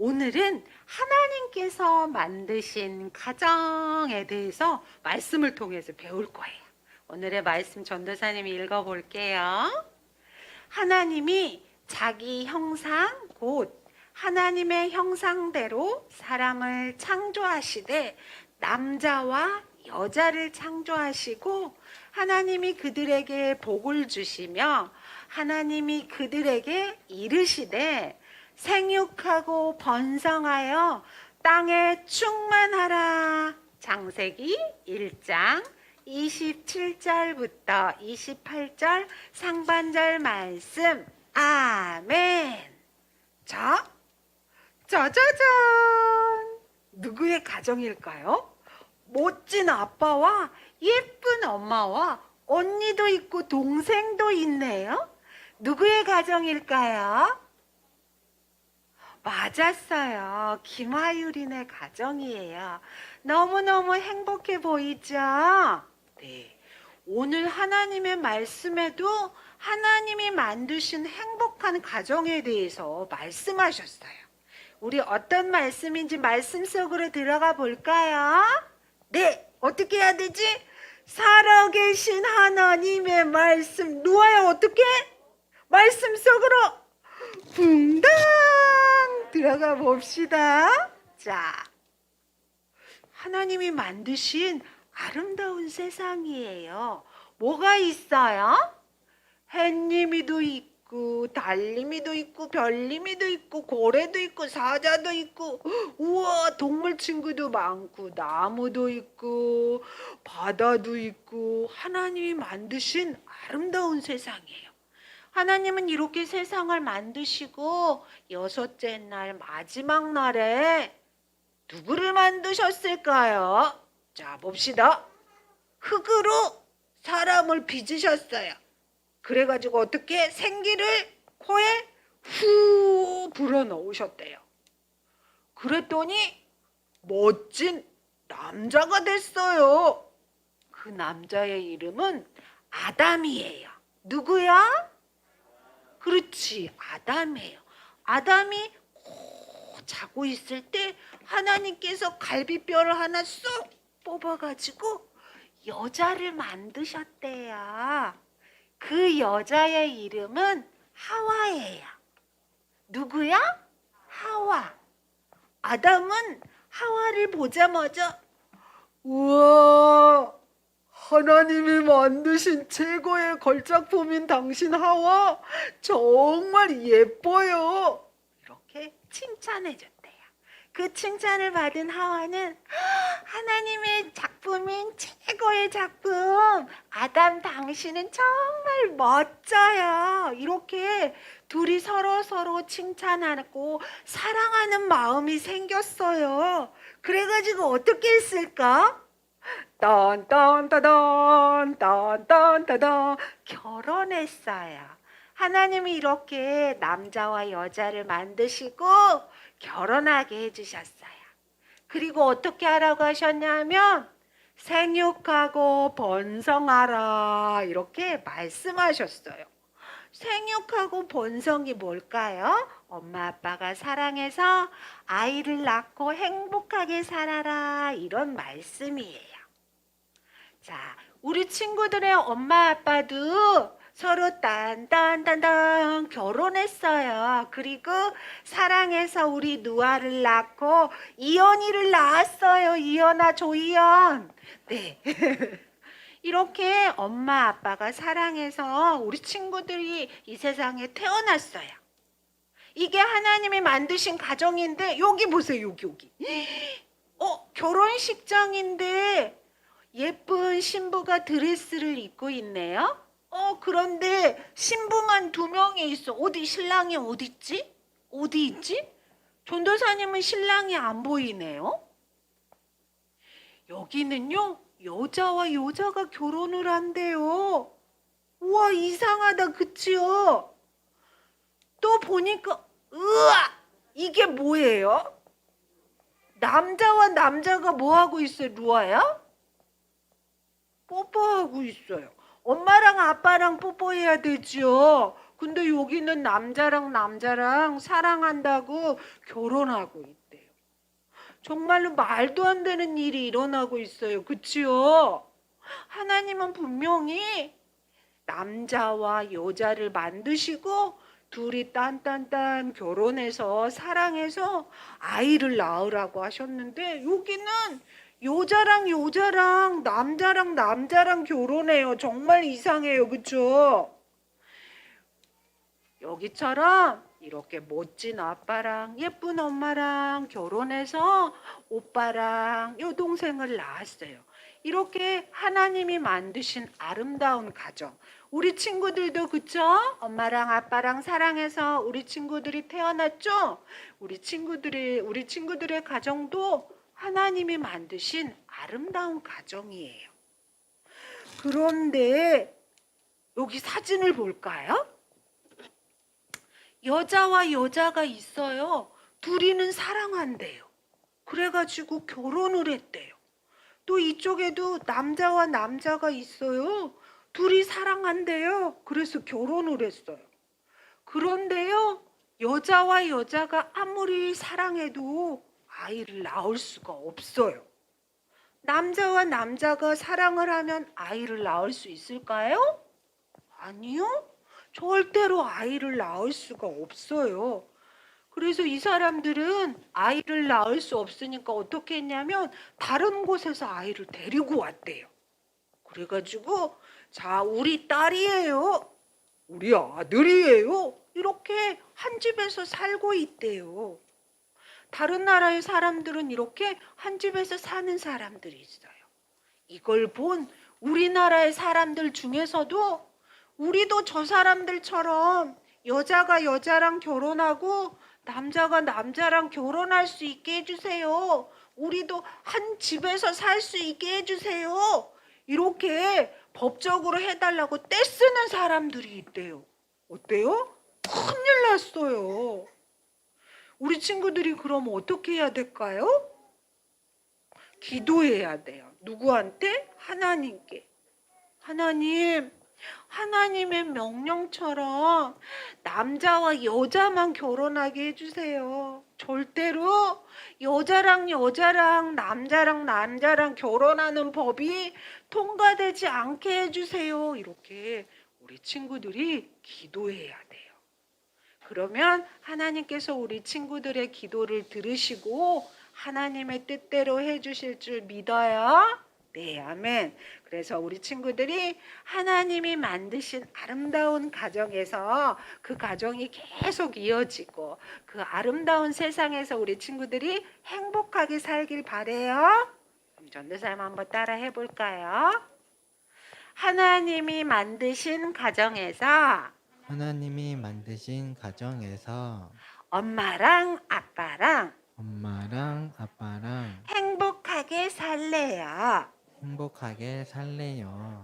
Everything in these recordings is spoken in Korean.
오늘은 하나님께서 만드신 가정에 대해서 말씀을 통해서 배울 거예요. 오늘의 말씀 전도사님이 읽어볼게요. 하나님이 자기 형상 곧 하나님의 형상대로 사람을 창조하시되 남자와 여자를 창조하시고 하나님이 그들에게 복을 주시며 하나님이 그들에게 이르시되 생육하고 번성하여 땅에 충만하라. 창세기 1장 27절부터 28절 상반절 말씀. 아멘. 자, 짜자잔. 누구의 가정일까요? 멋진 아빠와 예쁜 엄마와 언니도 있고 동생도 있네요. 누구의 가정일까요? 맞았어요. 김하율이네 가정이에요. 너무너무 행복해 보이죠? 네. 오늘 하나님의 말씀에도 하나님이 만드신 행복한 가정에 대해서 말씀하셨어요. 우리 어떤 말씀인지 말씀 속으로 들어가 볼까요? 네. 어떻게 해야 되지? 살아계신 하나님의 말씀. 누아야 어떻게? 말씀 속으로 붕당 들어가 봅시다. 자, 하나님이 만드신 아름다운 세상이에요. 뭐가 있어요? 햇님이도 있고 달님이도 있고 별님이도 있고 고래도 있고 사자도 있고 우와 동물 친구도 많고 나무도 있고 바다도 있고 하나님이 만드신 아름다운 세상이에요. 하나님은 이렇게 세상을 만드시고 여섯째 날 마지막 날에 누구를 만드셨을까요? 자, 봅시다. 흙으로 사람을 빚으셨어요. 그래가지고 어떻게 생기를 코에 후 불어넣으셨대요. 그랬더니 멋진 남자가 됐어요. 그 남자의 이름은 아담이에요. 누구야? 그렇지, 아담이에요. 아담이 자고 있을 때 하나님께서 갈비뼈를 하나 쏙 뽑아가지고 여자를 만드셨대요. 그 여자의 이름은 하와예요. 누구야? 하와. 아담은 하와를 보자마자 우와, 하나님이 만드신 최고의 걸작품인 당신 하와 정말 예뻐요. 이렇게 칭찬해줬대요. 그 칭찬을 받은 하와는 하나님의 작품인 최고의 작품, 아담 당신은 정말 멋져요. 이렇게 둘이 서로 칭찬하고 사랑하는 마음이 생겼어요. 그래가지고 어떻게 했을까? 딴딴따단 딴딴따단 결혼했어요. 하나님이 이렇게 남자와 여자를 만드시고 결혼하게 해주셨어요. 그리고 어떻게 하라고 하셨냐면 생육하고 번성하라 이렇게 말씀하셨어요. 생육하고 번성이 뭘까요? 엄마 아빠가 사랑해서 아이를 낳고 행복하게 살아라 이런 말씀이에요. 자, 우리 친구들의 엄마 아빠도 서로 딴딴딴딴 결혼했어요. 그리고 사랑해서 우리 누아를 낳고 이연이를 낳았어요. 이연아, 조이연. 네. 이렇게 엄마 아빠가 사랑해서 우리 친구들이 이 세상에 태어났어요. 이게 하나님이 만드신 가정인데 여기 보세요. 여기. 결혼식장인데 예쁜 신부가 드레스를 입고 있네요. 그런데 신부만 2명이 있어. 어디 신랑이 어디 있지? 어디 있지? 전도사님은 신랑이 안 보이네요. 여기는요. 여자와 여자가 결혼을 한대요. 우와, 이상하다. 그치요? 또 보니까 으아! 이게 뭐예요? 남자와 남자가 뭐하고 있어요? 루아야? 뽀뽀하고 있어요. 엄마랑 아빠랑 뽀뽀해야 되죠. 근데 여기는 남자랑 남자랑 사랑한다고 결혼하고 있대요. 정말로 말도 안 되는 일이 일어나고 있어요. 그치요? 하나님은 분명히 남자와 여자를 만드시고 둘이 딴딴딴 결혼해서 사랑해서 아이를 낳으라고 하셨는데 여기는 여자랑 남자랑 결혼해요. 정말 이상해요. 그쵸? 여기처럼 이렇게 멋진 아빠랑 예쁜 엄마랑 결혼해서 오빠랑 여동생을 낳았어요. 이렇게 하나님이 만드신 아름다운 가정. 우리 친구들도 그쵸? 엄마랑 아빠랑 사랑해서 우리 친구들이 태어났죠? 우리 친구들의 가정도 하나님이 만드신 아름다운 가정이에요. 그런데 여기 사진을 볼까요? 여자와 여자가 있어요. 둘이는 사랑한대요. 그래가지고 결혼을 했대요. 또 이쪽에도 남자와 남자가 있어요. 둘이 사랑한대요. 그래서 결혼을 했어요. 그런데요, 여자와 여자가 아무리 사랑해도 아이를 낳을 수가 없어요. 남자와 남자가 사랑을 하면 아이를 낳을 수 있을까요? 아니요. 절대로 아이를 낳을 수가 없어요. 그래서 이 사람들은 아이를 낳을 수 없으니까 어떻게 했냐면 다른 곳에서 아이를 데리고 왔대요. 그래가지고 자, 우리 딸이에요. 우리 아들이에요. 이렇게 한 집에서 살고 있대요. 다른 나라의 사람들은 이렇게 한 집에서 사는 사람들이 있어요. 이걸 본 우리나라의 사람들 중에서도 우리도 저 사람들처럼 여자가 여자랑 결혼하고 남자가 남자랑 결혼할 수 있게 해주세요. 우리도 한 집에서 살 수 있게 해주세요. 이렇게 법적으로 해달라고 떼쓰는 사람들이 있대요. 어때요? 큰일 났어요. 우리 친구들이 그럼 어떻게 해야 될까요? 기도해야 돼요. 누구한테? 하나님께. 하나님의 명령처럼 남자와 여자만 결혼하게 해주세요. 절대로 여자랑 남자랑 결혼하는 법이 통과되지 않게 해주세요. 이렇게 우리 친구들이 기도해야 돼요. 그러면 하나님께서 우리 친구들의 기도를 들으시고 하나님의 뜻대로 해주실 줄 믿어요. 네, 아멘. 그래서 우리 친구들이 하나님이 만드신 아름다운 가정에서 그 가정이 계속 이어지고 그 아름다운 세상에서 우리 친구들이 행복하게 살길 바래요. 그럼 전도사님 한번 따라 해볼까요? 하나님이 만드신 가정에서 엄마랑 아빠랑 행복하게 살래요.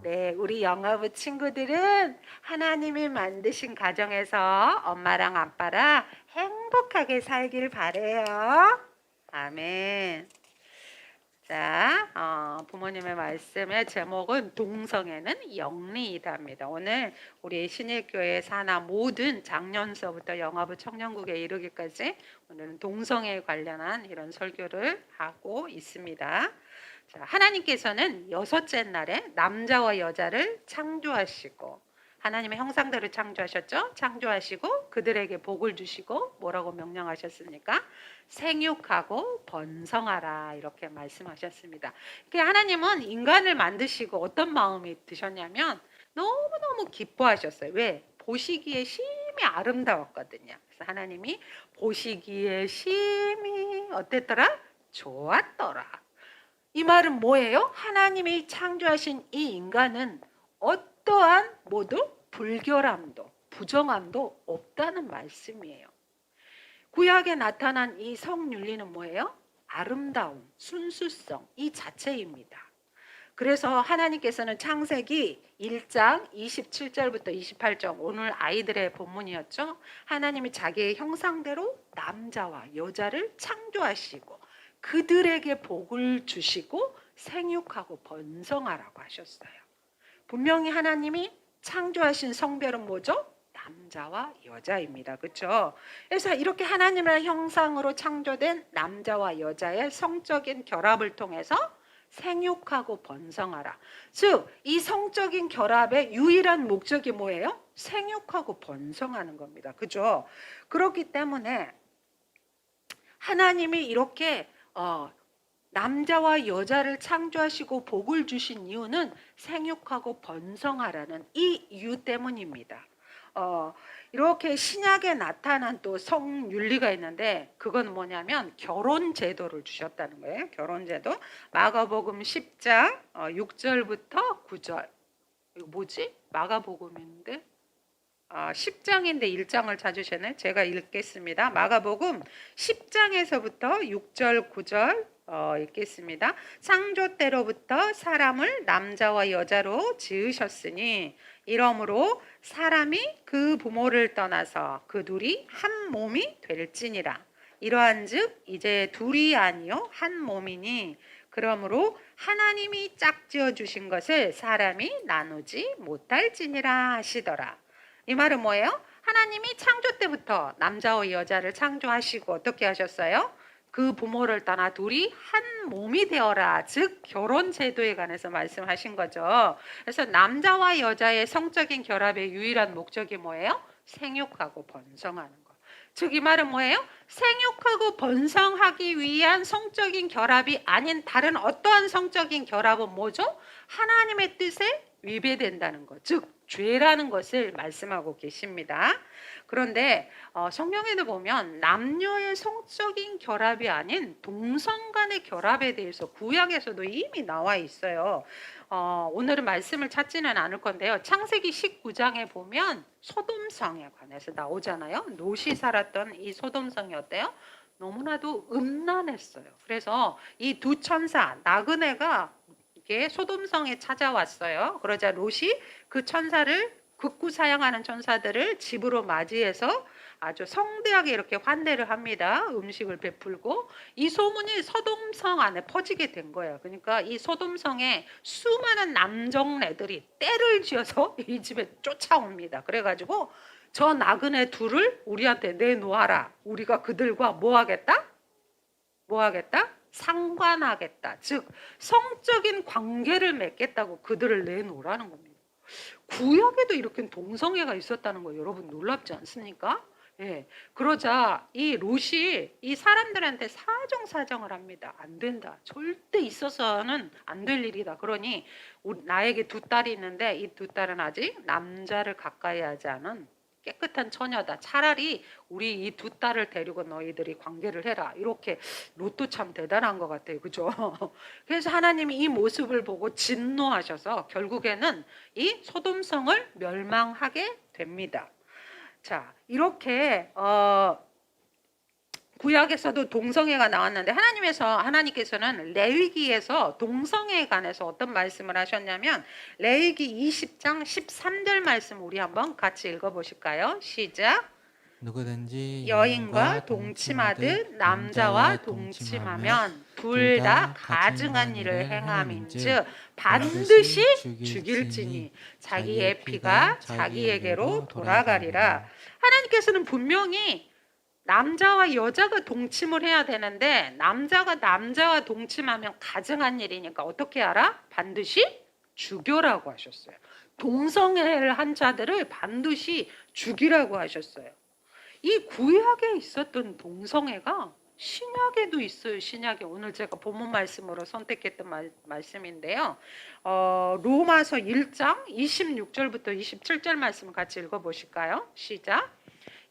네, 우리 영어부 친구들은 하나님이 만드신 가정에서 엄마랑 아빠랑 행복하게 살길 바래요. 아멘. 자, 부모님의 말씀의 제목은 동성애는 영리이다입니다. 오늘 우리 신일교회 산하 모든 작년서부터 영화부 청년국에 이르기까지 오늘은 동성애에 관련한 이런 설교를 하고 있습니다. 자, 하나님께서는 여섯째 날에 남자와 여자를 창조하시고 하나님의 형상대로 창조하셨죠? 창조하시고 그들에게 복을 주시고 뭐라고 명령하셨습니까? 생육하고 번성하라 이렇게 말씀하셨습니다. 하나님은 인간을 만드시고 어떤 마음이 드셨냐면 너무너무 기뻐하셨어요. 왜? 보시기에 심히 아름다웠거든요. 그래서 하나님이 보시기에 심히 어땠더라? 좋았더라. 이 말은 뭐예요? 하나님이 창조하신 이 인간은 어떠한 모두 불결함도 부정함도 없다는 말씀이에요. 구약에 나타난 이 성윤리는 뭐예요? 아름다움, 순수성 이 자체입니다. 그래서 하나님께서는 창세기 1장 27절부터 28절 오늘 아이들의 본문이었죠. 하나님이 자기의 형상대로 남자와 여자를 창조하시고 그들에게 복을 주시고 생육하고 번성하라고 하셨어요. 분명히 하나님이 창조하신 성별은 뭐죠? 남자와 여자입니다. 그렇죠? 그래서 이렇게 하나님의 형상으로 창조된 남자와 여자의 성적인 결합을 통해서 생육하고 번성하라. 즉, 이 성적인 결합의 유일한 목적이 뭐예요? 생육하고 번성하는 겁니다. 그죠? 그렇기 때문에 하나님이 이렇게 남자와 여자를 창조하시고 복을 주신 이유는 생육하고 번성하라는 이 이유 때문입니다. 이렇게 신약에 나타난 또 성윤리가 있는데 그건 뭐냐면 결혼 제도를 주셨다는 거예요. 결혼 제도. 마가복음 10장 6절부터 9절. 이거 뭐지? 마가복음인데 10장인데 1장을 찾으셨네. 제가 읽겠습니다. 마가복음 10장에서부터 6절 9절 읽겠습니다. 창조 때로부터 사람을 남자와 여자로 지으셨으니 이러므로 사람이 그 부모를 떠나서 그 둘이 한 몸이 될지니라. 이러한즉 이제 둘이 아니요 한 몸이니 그러므로 하나님이 짝지어 주신 것을 사람이 나누지 못할지니라 하시더라. 이 말은 뭐예요? 하나님이 창조 때부터 남자와 여자를 창조하시고 어떻게 하셨어요? 그 부모를 떠나 둘이 한 몸이 되어라. 즉 결혼 제도에 관해서 말씀하신 거죠. 그래서 남자와 여자의 성적인 결합의 유일한 목적이 뭐예요? 생육하고 번성하는 거. 즉 이 말은 뭐예요? 생육하고 번성하기 위한 성적인 결합이 아닌 다른 어떠한 성적인 결합은 뭐죠? 하나님의 뜻에 위배된다는 것. 즉 죄라는 것을 말씀하고 계십니다. 그런데 성경에도 보면 남녀의 성적인 결합이 아닌 동성 간의 결합에 대해서 구약에서도 이미 나와 있어요. 오늘은 말씀을 찾지는 않을 건데요. 창세기 19장에 보면 소돔성에 관해서 나오잖아요. 롯이 살았던 이 소돔성이 어때요? 너무나도 음란했어요. 그래서 이 두 천사 나그네가 이게 소돔성에 찾아왔어요. 그러자 롯이 그 천사를 극구 사양하는 천사들을 집으로 맞이해서 아주 성대하게 이렇게 환대를 합니다. 음식을 베풀고 이 소문이 소돔성 안에 퍼지게 된 거예요. 그러니까 이 소돔성에 수많은 남정네들이 떼를 지어서 이 집에 쫓아옵니다. 그래가지고 저 나그네 둘을 우리한테 내놓아라. 우리가 그들과 뭐 하겠다? 뭐 하겠다? 상관하겠다. 즉 성적인 관계를 맺겠다고 그들을 내놓으라는 겁니다. 구약에도 이렇게 동성애가 있었다는 거 여러분 놀랍지 않습니까? 예. 그러자 이 롯이 이 사람들한테 사정사정을 합니다. 안 된다. 절대 있어서는 안 될 일이다. 그러니 나에게 두 딸이 있는데 이 두 딸은 아직 남자를 가까이 하지 않은 깨끗한 처녀다. 차라리 우리 이 두 딸을 데리고 너희들이 관계를 해라. 이렇게 롯도 참 대단한 것 같아요. 그죠? 그래서 하나님이 이 모습을 보고 진노하셔서 결국에는 이 소돔성을 멸망하게 됩니다. 자, 이렇게 구약에서도 동성애가 나왔는데 하나님께서는 레위기에서 동성애에 관해서 어떤 말씀을 하셨냐면 레위기 20장 13절 말씀 우리 한번 같이 읽어보실까요? 시작. 누구든지 여인과 동침하듯 남자와 동침하면 둘 다 가증한 일을 행함인즉 반드시 죽일지니 자기의 피가 자기에게로 돌아가리라. 하나님께서는 분명히 남자와 여자가 동침을 해야 되는데 남자가 남자와 동침하면 가증한 일이니까 어떻게 하라? 반드시 죽여라고 하셨어요. 동성애를 한 자들을 반드시 죽이라고 하셨어요. 이 구약에 있었던 동성애가 신약에도 있어요. 신약에 오늘 제가 본문 말씀으로 선택했던 말씀인데요. 로마서 1장 26절부터 27절 말씀 같이 읽어보실까요? 시작.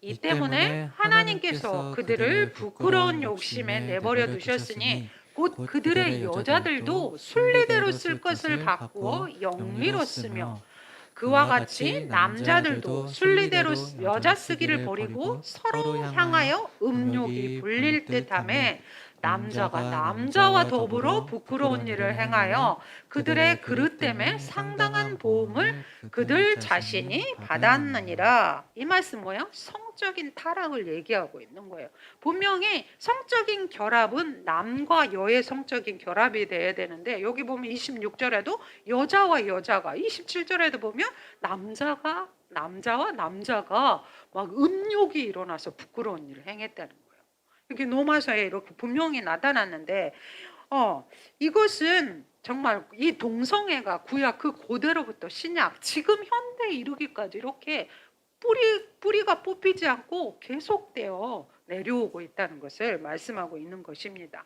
이 때문에 하나님께서 그들을 부끄러운 욕심에 내버려 두셨으니 곧 그들의 여자들도 순리대로 쓸 것을 바꾸어 영리로 쓰며 그와 같이 남자들도 순리대로 여자 쓰기를 버리고 서로 향하여 음욕이 불릴 듯하며 남자가 남자와 더불어 부끄러운 일을 행하여 그들의 그릇 때문에 상당한 보응을 그들 자신이 받았느니라. 이 말씀 뭐예요? 성적인 타락을 얘기하고 있는 거예요. 분명히 성적인 결합은 남과 여의 성적인 결합이 돼야 되는데 여기 보면 26절에도 여자와 여자가 27절에도 보면 남자가 남자와 남자가 막 음욕이 일어나서 부끄러운 일을 행했다는 거예요. 이렇게 노마서에 이렇게 분명히 나타났는데 이것은 정말 이 동성애가 구약 그 고대로부터 신약 지금 현대에 이르기까지 이렇게 뿌리가 뽑히지 않고 계속되어 내려오고 있다는 것을 말씀하고 있는 것입니다.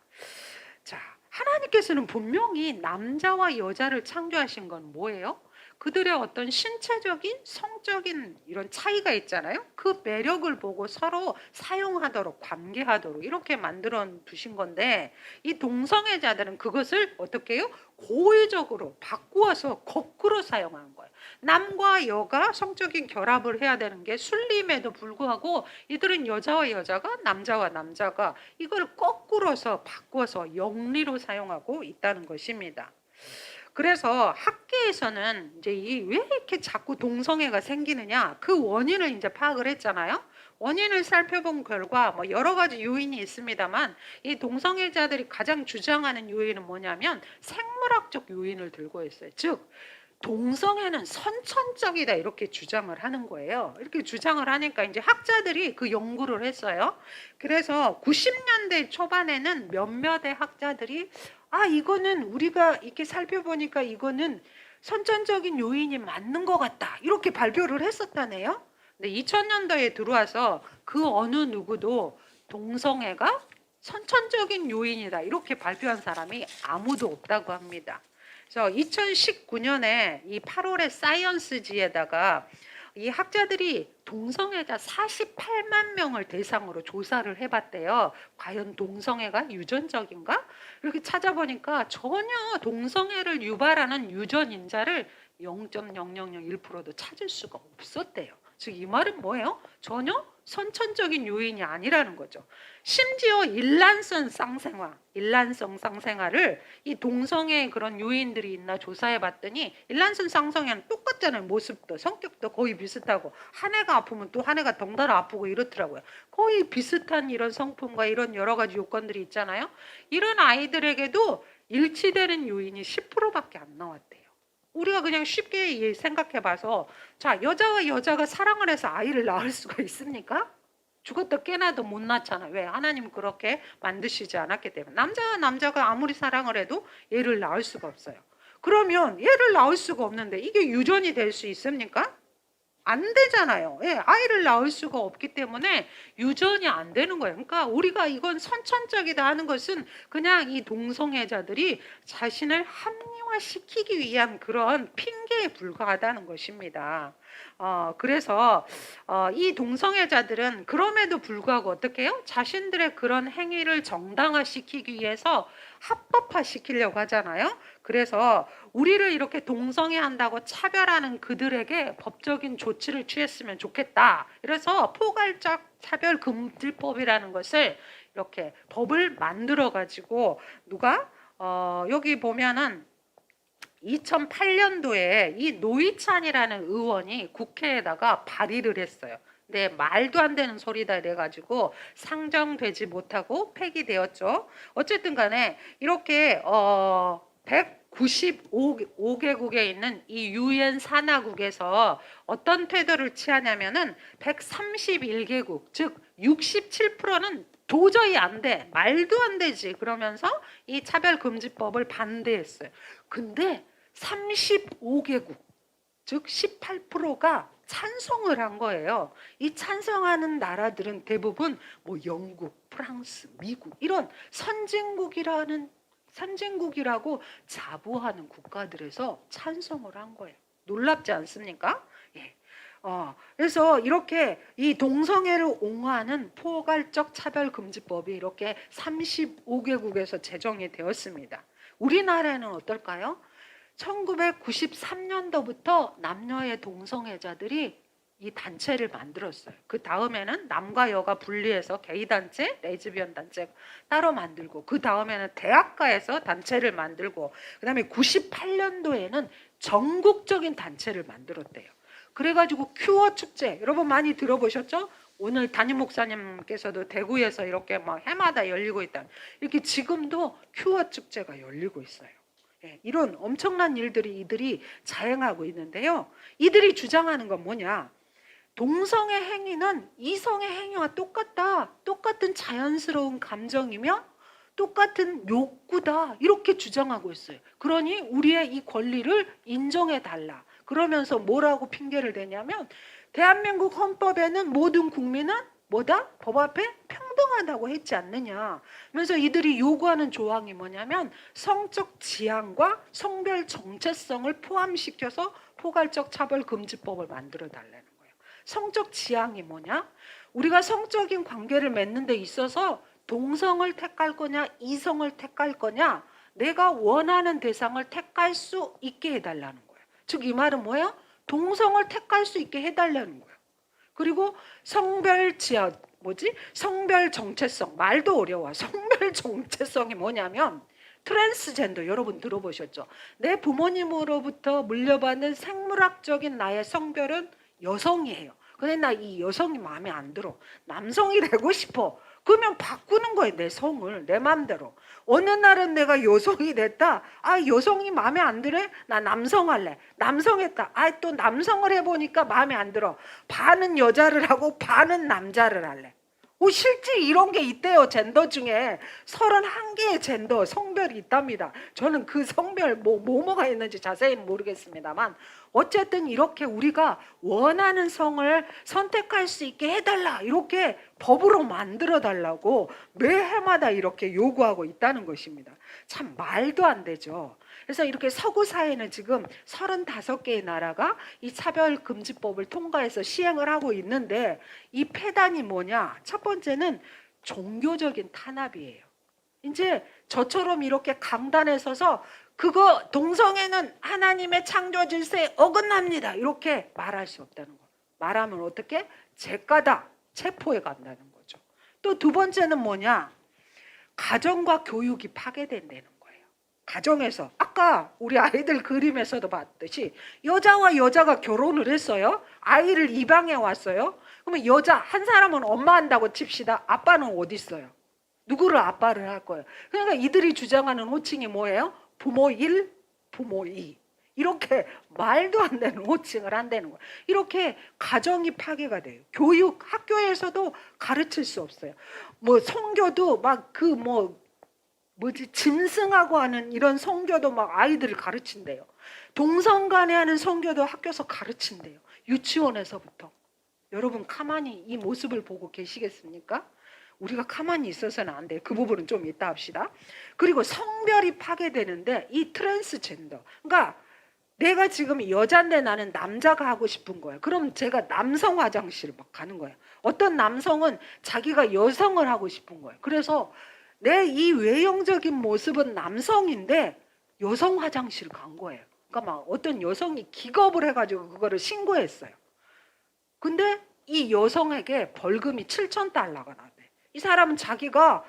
자, 하나님께서는 분명히 남자와 여자를 창조하신 건 뭐예요? 그들의 어떤 신체적인, 성적인 이런 차이가 있잖아요. 그 매력을 보고 서로 사용하도록, 관계하도록 이렇게 만들어 두신 건데 이 동성애자들은 그것을 어떻게 해요? 고의적으로 바꾸어서 거꾸로 사용하는 거예요. 남과 여가 성적인 결합을 해야 되는 게 순림에도 불구하고 이들은 여자와 여자가 남자와 남자가 이걸 거꾸로서 바꿔서 영리로 사용하고 있다는 것입니다. 그래서 학계에서는 이제 왜 이렇게 자꾸 동성애가 생기느냐 그 원인을 이제 파악을 했잖아요. 원인을 살펴본 결과 뭐 여러 가지 요인이 있습니다만 이 동성애자들이 가장 주장하는 요인은 뭐냐면 생물학적 요인을 들고 있어요. 즉 동성애는 선천적이다 이렇게 주장을 하는 거예요. 이렇게 주장을 하니까 이제 학자들이 그 연구를 했어요. 그래서 90년대 초반에는 몇몇의 학자들이 이거는 우리가 이렇게 살펴보니까 이거는 선천적인 요인이 맞는 것 같다 이렇게 발표를 했었다네요. 근데 2000년도에 들어와서 그 어느 누구도 동성애가 선천적인 요인이다 이렇게 발표한 사람이 아무도 없다고 합니다. 그래서 2019년에 이 8월에 사이언스지에다가 이 학자들이 동성애자 48만 명을 대상으로 조사를 해봤대요. 과연 동성애가 유전적인가? 이렇게 찾아보니까 전혀 동성애를 유발하는 유전 인자를 0.0001%도 찾을 수가 없었대요. 즉 이 말은 뭐예요? 전혀 선천적인 요인이 아니라는 거죠. 심지어 일란성 쌍생아를 이 동성애의 그런 요인들이 있나 조사해 봤더니 일란성 쌍생아는 똑같잖아요. 모습도 성격도 거의 비슷하고 한 애가 아프면 또 한 애가 덩달아 아프고 이렇더라고요. 거의 비슷한 이런 성품과 이런 여러 가지 요건들이 있잖아요. 이런 아이들에게도 일치되는 요인이 10%밖에 안 나왔대요. 우리가 그냥 쉽게 생각해 봐서 자 여자와 여자가 사랑을 해서 아이를 낳을 수가 있습니까? 죽었다 깨나도 못 낳잖아. 왜? 하나님 그렇게 만드시지 않았기 때문에. 남자와 남자가 아무리 사랑을 해도 얘를 낳을 수가 없어요. 그러면 얘를 낳을 수가 없는데 이게 유전이 될 수 있습니까? 안 되잖아요. 예, 아이를 낳을 수가 없기 때문에 유전이 안 되는 거예요. 그러니까 우리가 이건 선천적이다 하는 것은 그냥 이 동성애자들이 자신을 합리화시키기 위한 그런 핑계에 불과하다는 것입니다. 그래서 이 동성애자들은 그럼에도 불구하고 어떻게 해요? 자신들의 그런 행위를 정당화시키기 위해서 합법화시키려고 하잖아요. 그래서 우리를 이렇게 동성애한다고 차별하는 그들에게 법적인 조치를 취했으면 좋겠다. 그래서 포괄적 차별금지법이라는 것을 이렇게 법을 만들어 가지고 누가 여기 보면은 2008년도에 이 노희찬이라는 의원이 국회에다가 발의를 했어요. 네, 말도 안 되는 소리다 이래가지고 상정되지 못하고 폐기되었죠. 어쨌든 간에 이렇게 195개국에 있는 이 유엔 산하국에서 어떤 태도를 취하냐면은 131개국, 즉 67%는 도저히 안 돼, 말도 안 되지 그러면서 이 차별금지법을 반대했어요. 근데 35개국, 즉 18%가 찬성을 한 거예요. 이 찬성하는 나라들은 대부분 뭐 영국, 프랑스, 미국 이런 선진국이라고 자부하는 국가들에서 찬성을 한 거예요. 놀랍지 않습니까? 예. 그래서 이렇게 이 동성애를 옹호하는 포괄적 차별금지법이 이렇게 35개국에서 제정이 되었습니다. 우리나라에는 어떨까요? 1993년도부터 남녀의 동성애자들이 이 단체를 만들었어요. 그 다음에는 남과 여가 분리해서 게이 단체, 레즈비언 단체 따로 만들고 그 다음에는 대학가에서 단체를 만들고 그 다음에 98년도에는 전국적인 단체를 만들었대요. 그래가지고 큐어 축제 여러분 많이 들어보셨죠? 오늘 담임 목사님께서도 대구에서 이렇게 막 해마다 열리고 있다. 이렇게 지금도 큐어 축제가 열리고 있어요. 예, 이런 엄청난 일들이 이들이 자행하고 있는데요. 이들이 주장하는 건 뭐냐? 동성의 행위는 이성의 행위와 똑같다. 똑같은 자연스러운 감정이며 똑같은 욕구다. 이렇게 주장하고 있어요. 그러니 우리의 이 권리를 인정해 달라. 그러면서 뭐라고 핑계를 대냐면 대한민국 헌법에는 모든 국민은 뭐다? 법 앞에 평등하다고 했지 않느냐. 그래서 이들이 요구하는 조항이 뭐냐면 성적 지향과 성별 정체성을 포함시켜서 포괄적 차별금지법을 만들어 달라는 거예요. 성적 지향이 뭐냐? 우리가 성적인 관계를 맺는 데 있어서 동성을 택할 거냐 이성을 택할 거냐 내가 원하는 대상을 택할 수 있게 해달라는 거예요. 즉 이 말은 뭐예요? 동성을 택할 수 있게 해달라는 거예요. 그리고 성별 지향 성별 정체성 말도 어려워. 성별 정체성이 뭐냐면 트랜스젠더 여러분 들어보셨죠? 내 부모님으로부터 물려받는 생물학적인 나의 성별은 여성이에요. 근데 나 이 여성이 마음에 안 들어. 남성이 되고 싶어. 그러면 바꾸는 거예요. 내 성을 내 맘대로. 어느 날은 내가 여성이 됐다. 아 여성이 마음에 안 들어? 나 남성 할래. 남성 했다. 아 또 남성을 해보니까 마음에 안 들어. 반은 여자를 하고 반은 남자를 할래. 실제 이런 게 있대요. 젠더 중에 31개의 젠더 성별이 있답니다. 저는 그 성별 뭐가 있는지 자세히는 모르겠습니다만 어쨌든 이렇게 우리가 원하는 성을 선택할 수 있게 해달라 이렇게 법으로 만들어 달라고 매해마다 이렇게 요구하고 있다는 것입니다. 참 말도 안 되죠. 그래서 이렇게 서구 사회는 지금 35개의 나라가 이 차별금지법을 통과해서 시행을 하고 있는데 이 폐단이 뭐냐? 첫 번째는 종교적인 탄압이에요. 이제 저처럼 이렇게 강단에 서서 그거 동성애는 하나님의 창조 질서에 어긋납니다. 이렇게 말할 수 없다는 거. 말하면 어떻게? 죄가다. 체포해 간다는 거죠. 또 두 번째는 뭐냐? 가정과 교육이 파괴된다는 거예요. 가정에서 아까 우리 아이들 그림에서도 봤듯이 여자와 여자가 결혼을 했어요. 아이를 입양해 왔어요. 그러면 여자 한 사람은 엄마 한다고 칩시다. 아빠는 어디 있어요? 누구를 아빠를 할 거예요. 그러니까 이들이 주장하는 호칭이 뭐예요? 부모 1, 부모 2. 이렇게 말도 안 되는 호칭을 한다는 거예요. 이렇게 가정이 파괴가 돼요. 교육, 학교에서도 가르칠 수 없어요. 성교도 막 짐승하고 하는 이런 성교도 막 아이들을 가르친대요. 동성 간에 하는 성교도 학교에서 가르친대요. 유치원에서부터. 여러분 가만히 이 모습을 보고 계시겠습니까? 우리가 가만히 있어서는 안 돼요. 그 부분은 좀 이따 합시다. 그리고 성별이 파괴되는데 이 트랜스젠더. 그러니까 내가 지금 여자인데 나는 남자가 하고 싶은 거예요. 그럼 제가 남성 화장실 막 가는 거예요. 어떤 남성은 자기가 여성을 하고 싶은 거예요. 그래서 내 이 외형적인 모습은 남성인데 여성 화장실 간 거예요. 그러니까 막 어떤 여성이 기겁을 해가지고 그거를 신고했어요. 근데 이 여성에게 벌금이 7,000달러가 나대. 이 사람은 자기가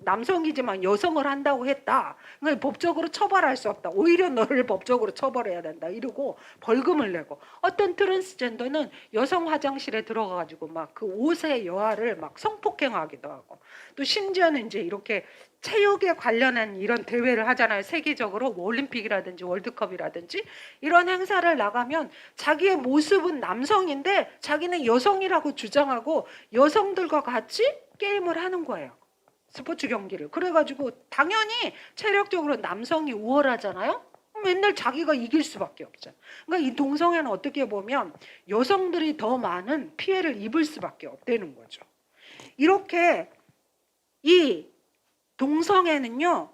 남성이지만 여성을 한다고 했다. 그러니까 법적으로 처벌할 수 없다. 오히려 너를 법적으로 처벌해야 된다. 이러고 벌금을 내고 어떤 트랜스젠더는 여성 화장실에 들어가가지고 막 그 5세 여아를 막 성폭행하기도 하고 또 심지어는 이제 이렇게 체육에 관련한 이런 대회를 하잖아요. 세계적으로 올림픽이라든지 월드컵이라든지 이런 행사를 나가면 자기의 모습은 남성인데 자기는 여성이라고 주장하고 여성들과 같이 게임을 하는 거예요. 스포츠 경기를. 그래가지고 당연히 체력적으로 남성이 우월하잖아요. 맨날 자기가 이길 수밖에 없잖아요. 그러니까 이 동성애는 어떻게 보면 여성들이 더 많은 피해를 입을 수밖에 없다는 거죠. 이렇게 이 동성애는요,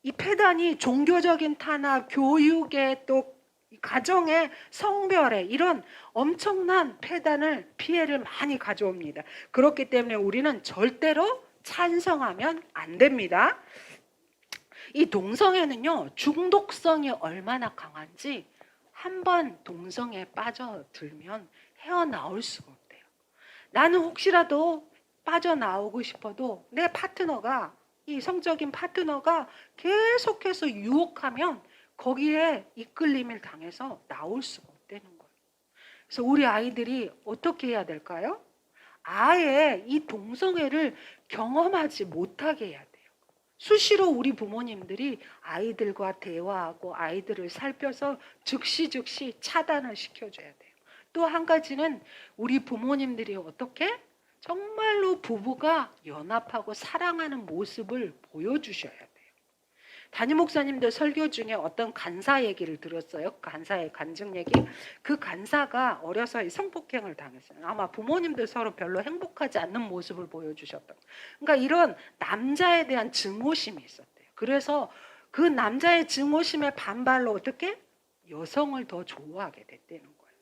이 폐단이 종교적인 탄압, 교육에 또 가정의 성별에 이런 엄청난 폐단을 피해를 많이 가져옵니다. 그렇기 때문에 우리는 절대로 찬성하면 안 됩니다. 이 동성애는요, 중독성이 얼마나 강한지 한번 동성애에 빠져들면 헤어나올 수가 없대요. 나는 혹시라도 빠져나오고 싶어도 내 파트너가 이 성적인 파트너가 계속해서 유혹하면 거기에 이끌림을 당해서 나올 수가 없다는 거예요. 그래서 우리 아이들이 어떻게 해야 될까요? 아예 이 동성애를 경험하지 못하게 해야 돼요. 수시로 우리 부모님들이 아이들과 대화하고 아이들을 살펴서 즉시 차단을 시켜줘야 돼요. 또 한 가지는 우리 부모님들이 어떻게 정말로 부부가 연합하고 사랑하는 모습을 보여주셔야 돼요. 담임 목사님들 설교 중에 어떤 간사 얘기를 들었어요. 간사의 간증 얘기. 그 간사가 어려서 성폭행을 당했어요. 아마 부모님들 서로 별로 행복하지 않는 모습을 보여주셨던. 그러니까 이런 남자에 대한 증오심이 있었대요. 그래서 그 남자의 증오심의 반발로 어떻게 여성을 더 좋아하게 됐다는 거예요.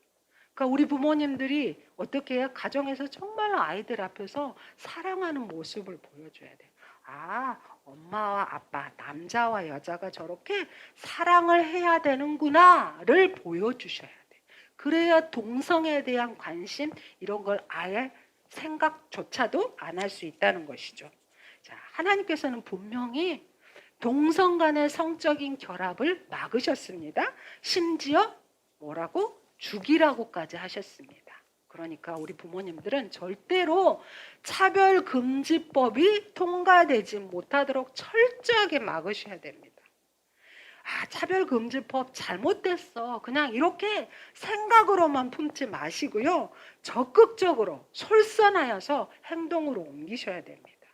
그러니까 우리 부모님들이 어떻게 해요? 가정에서 정말 아이들 앞에서 사랑하는 모습을 보여줘야 돼요. 아, 엄마와 아빠, 남자와 여자가 저렇게 사랑을 해야 되는구나를 보여주셔야 돼. 그래야 동성에 대한 관심 이런 걸 아예 생각조차도 안 할 수 있다는 것이죠. 자, 하나님께서는 분명히 동성 간의 성적인 결합을 막으셨습니다. 심지어 뭐라고? 죽이라고까지 하셨습니다. 그러니까 우리 부모님들은 절대로 차별금지법이 통과되지 못하도록 철저하게 막으셔야 됩니다. 아, 차별금지법 잘못됐어. 그냥 이렇게 생각으로만 품지 마시고요. 적극적으로 솔선하여서 행동으로 옮기셔야 됩니다.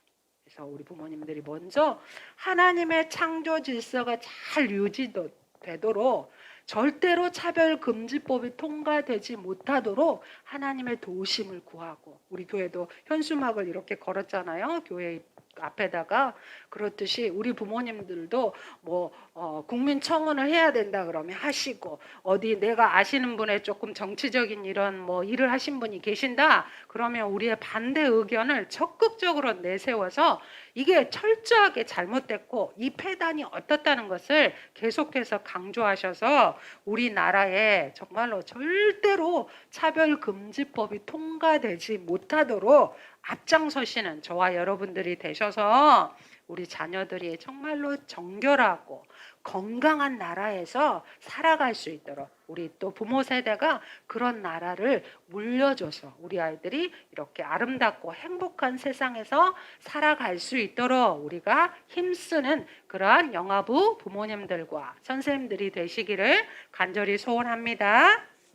그래서 우리 부모님들이 먼저 하나님의 창조 질서가 잘 유지되도록 절대로 차별금지법이 통과되지 못하도록 하나님의 도우심을 구하고, 우리 교회도 현수막을 이렇게 걸었잖아요. 교회 앞에다가. 그렇듯이 우리 부모님들도 국민청원을 해야 된다 그러면 하시고, 어디 내가 아시는 분의 조금 정치적인 이런 일을 하신 분이 계신다 그러면 우리의 반대 의견을 적극적으로 내세워서 이게 철저하게 잘못됐고 이 폐단이 어떻다는 것을 계속해서 강조하셔서 우리나라에 정말로 절대로 차별금지법이 통과되지 못하도록 앞장서시는 저와 여러분들이 되셔서 우리 자녀들이 정말로 정결하고 건강한 나라에서 살아갈 수 있도록 우리 또 부모 세대가 그런 나라를 물려줘서 우리 아이들이 이렇게 아름답고 행복한 세상에서 살아갈 수 있도록 우리가 힘쓰는 그러한 영아부 부모님들과 선생님들이 되시기를 간절히 소원합니다.